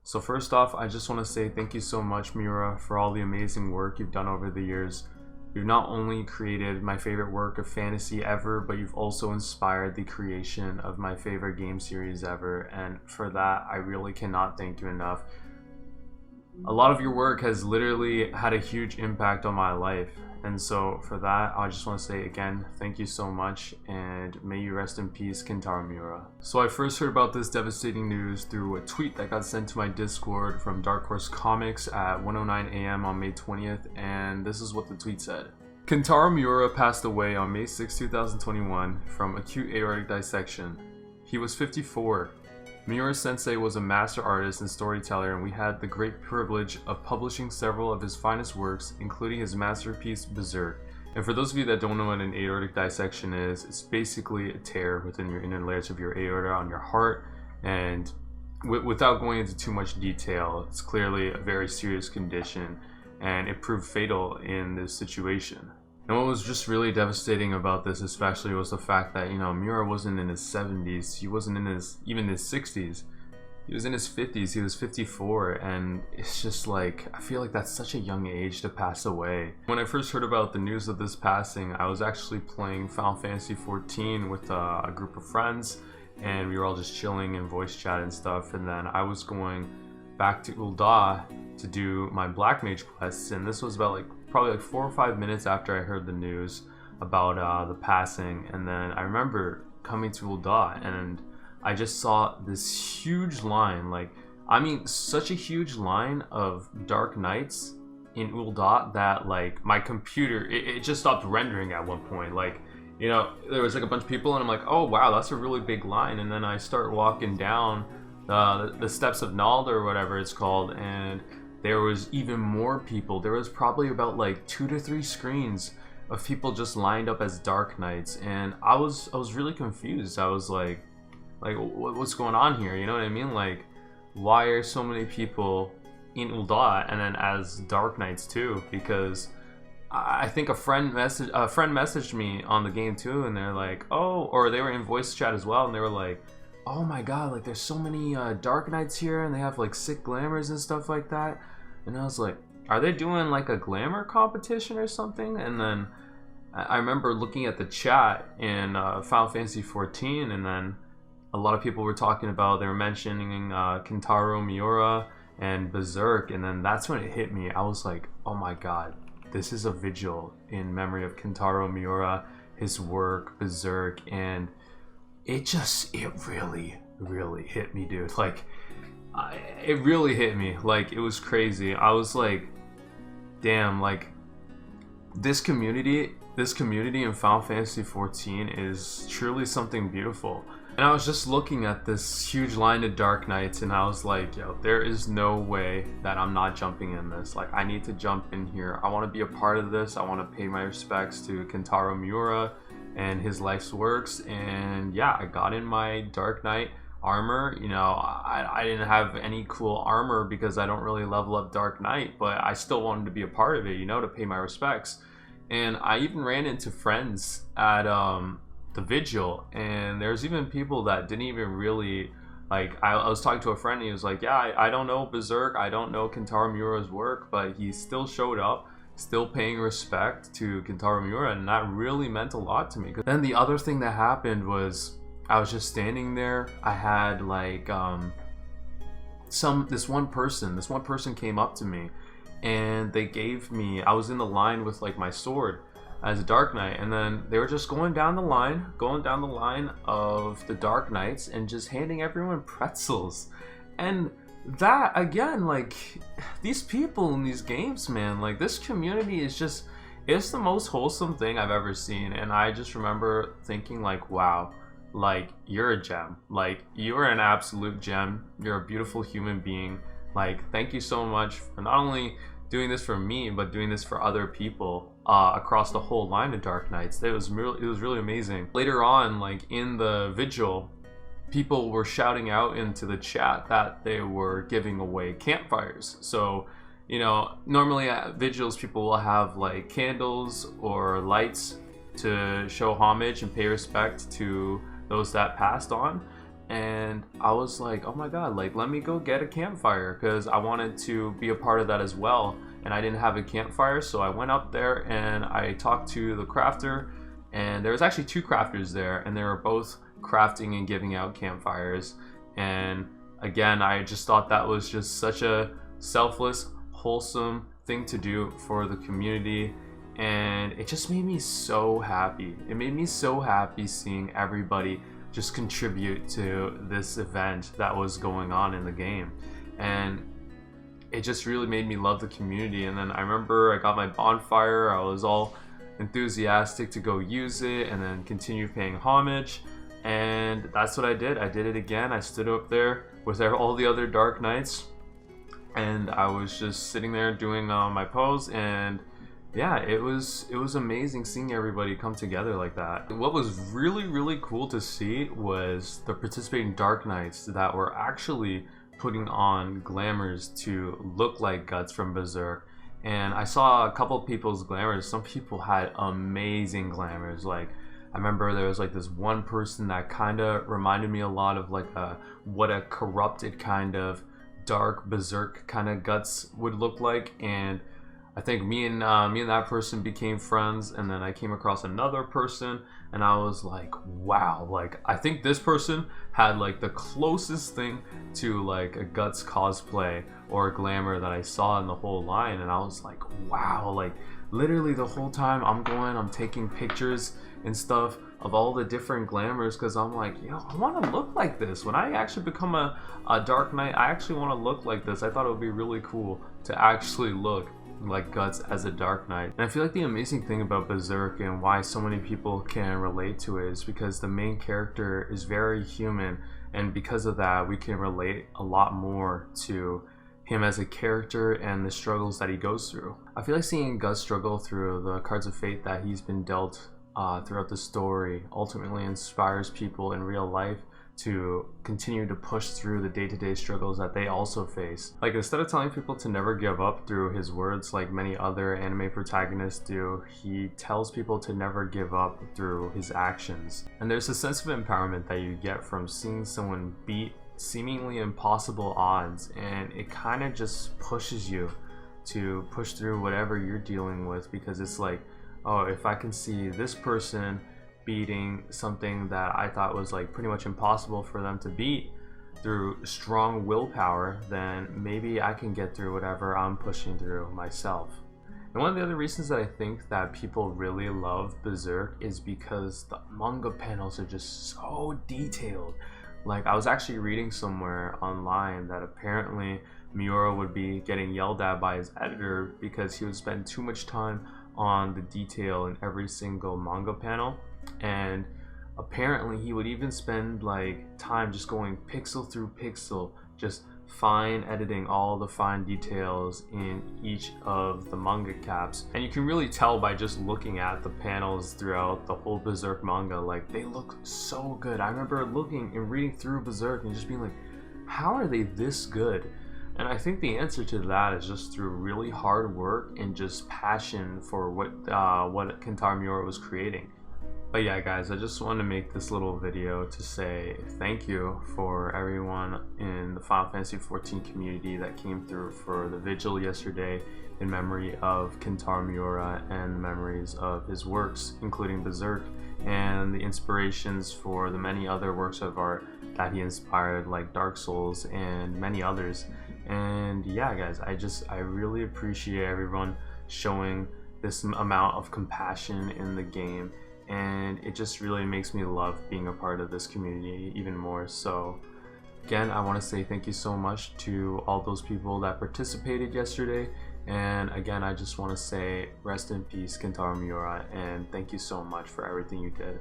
So first off, I just want to say thank you so much, Miura, for all the amazing work you've done over the years. You've not only created my favorite work of fantasy ever, but you've also inspired the creation of my favorite game series ever, and for that, I really cannot thank you enough. A lot of your work has literally had a huge impact on my life, and so for that, I just want to say again, thank you so much, and may you rest in peace, Kentaro Miura. So I first heard about this devastating news through a tweet that got sent to my Discord from Dark Horse Comics at 1:09 a.m. on May 20th, and this is what the tweet said. Kentaro Miura passed away on May 6, 2021 from acute aortic dissection. He was 54. Miura-sensei was a master artist and storyteller, and we had the great privilege of publishing several of his finest works, including his masterpiece Berserk. And for those of you that don't know what an aortic dissection is, it's basically a tear within your inner layers of your aorta on your heart, and without going into too much detail, it's clearly a very serious condition, and it proved fatal in this situation. And what was just really devastating about this especially was the fact that, Miura wasn't in his 70s, he wasn't in even his 60s, he was in his 50s, he was 54, and it's just like, I feel like that's such a young age to pass away. When I first heard about the news of this passing, I was actually playing Final Fantasy XIV with a group of friends, and we were all just chilling in voice chat and stuff, and then I was going back to Ul'dah to do my Black Mage quests, and this was about probably 4 or 5 minutes after I heard the news about the passing. And then I remember coming to Ul'dah and I just saw this huge line, such a huge line of Dark Knights in Ul'dah that my computer, it just stopped rendering at one point. There was a bunch of people and I'm like, oh wow, that's a really big line. And then I start walking down the steps of Nald or whatever it's called, and there was even more people. There was probably about 2 to 3 screens of people just lined up as Dark Knights, and I was really confused. I was like what's going on here? You know what I mean? Why are so many people in Ul'dah and then as Dark Knights too? Because I think a friend messaged me on the game too, and they're like, oh, or they were in voice chat as well, and they were like, oh my god, there's so many Dark Knights here, and they have sick glamours and stuff like that. And I was like, are they doing a glamour competition or something? And then I remember looking at the chat in Final Fantasy XIV, and then a lot of people were talking about, they were mentioning Kentaro Miura and Berserk, and then that's when it hit me. I was like, oh my god, this is a vigil in memory of Kentaro Miura, his work, Berserk, and it really hit me, dude. It really hit me. It was crazy. I was like, damn, this community in Final Fantasy XIV is truly something beautiful. And I was just looking at this huge line of Dark Knights, and I was like, yo, there is no way that I'm not jumping in this. I need to jump in here. I want to be a part of this. I want to pay my respects to Kentaro Miura and his life's works. And yeah, I got in my Dark Knight armor. I didn't have any cool armor because I don't really level up Dark Knight, but I still wanted to be a part of it, to pay my respects. And I even ran into friends at the vigil, and there's even people that didn't even really I was talking to a friend, and he was like, yeah, I don't know Berserk, I don't know Kentaro Miura's work, but he still showed up, still paying respect to Kentaro Miura, and that really meant a lot to me. Then the other thing that happened was I was just standing there. I had this one person came up to me, and they gave me, I was in the line with my sword as a Dark Knight, and then they were just going down the line of the Dark Knights and just handing everyone pretzels. And that again, these people in these games, man, this community is just, it's the most wholesome thing I've ever seen. And I just remember thinking wow, you're a gem, you're an absolute gem, you're a beautiful human being. Thank you so much for not only doing this for me, but doing this for other people across the whole line of Dark Knights. It was really amazing. Later on, in the vigil, people were shouting out into the chat that they were giving away campfires. So, normally at vigils, people will have candles or lights to show homage and pay respect to those that passed on. and I was like, oh my god, like let me go get a campfire, because I wanted to be a part of that as well, and I didn't have a campfire. So I went up there and I talked to the crafter, and there was actually two crafters there, and they were both crafting and giving out campfires. And again, I just thought that was just such a selfless, wholesome thing to do for the community, and it just made me so happy. It made me so happy seeing everybody just contribute to this event that was going on in the game, and it just really made me love the community. And then I remember I got my bonfire, I was all enthusiastic to go use it and then continue paying homage, and that's what I did. I did it again. I stood up there with all the other Dark Knights, and I was just sitting there doing my pose, and yeah, it was amazing seeing everybody come together like that. What was really cool to see was the participating Dark Knights that were actually putting on glamours to look like Guts from Berserk. And I saw a couple people's glamours. Some people had amazing glamours. Like, I remember there was like this one person that kind of reminded me a lot of like what a corrupted kind of dark Berserk kind of Guts would look like. And I think me and that person became friends, and then I came across another person, and I was like, wow, like I think this person had like the closest thing to like a Guts cosplay or glamour that I saw in the whole line. And I was like, wow, like literally the whole time I'm taking pictures and stuff of all the different glamours, because I'm like, yo, I want to look like this. When I actually become a Dark Knight, I actually want to look like this. I thought it would be really cool to actually look like Guts as a Dark Knight. And I feel like the amazing thing about Berserk and why so many people can relate to it is because the main character is very human, and because of that we can relate a lot more to him as a character and the struggles that he goes through. I feel like seeing Guts struggle through the cards of fate that he's been dealt throughout the story ultimately inspires people in real life to continue to push through the day-to-day struggles that they also face. Like, instead of telling people to never give up through his words like many other anime protagonists do, he tells people to never give up through his actions. And there's a sense of empowerment that you get from seeing someone beat seemingly impossible odds, and it kind of just pushes you to push through whatever you're dealing with, because it's like, oh, if I can see this person beating something that I thought was like pretty much impossible for them to beat through strong willpower, then maybe I can get through whatever I'm pushing through myself. And one of the other reasons that I think that people really love Berserk is because the manga panels are just so detailed. Like, I was actually reading somewhere online that apparently Miura would be getting yelled at by his editor because he would spend too much time on the detail in every single manga panel. And apparently he would even spend like time just going pixel through pixel, just fine editing all the fine details in each of the manga caps. And you can really tell by just looking at the panels throughout the whole Berserk manga, like they look so good. I remember looking and reading through Berserk and just being like, how are they this good? And I think the answer to that is just through really hard work and just passion for what Kentaro Miura was creating. But yeah, guys, I just wanted to make this little video to say thank you for everyone in the Final Fantasy XIV community that came through for the vigil yesterday in memory of Kentaro Miura and the memories of his works, including Berserk, and the inspirations for the many other works of art that he inspired, like Dark Souls and many others. And yeah, guys, I really appreciate everyone showing this amount of compassion in the game, and it just really makes me love being a part of this community even more. So again, I want to say thank you so much to all those people that participated yesterday, and again, I just want to say rest in peace, Kentaro Miura, and thank you so much for everything you did.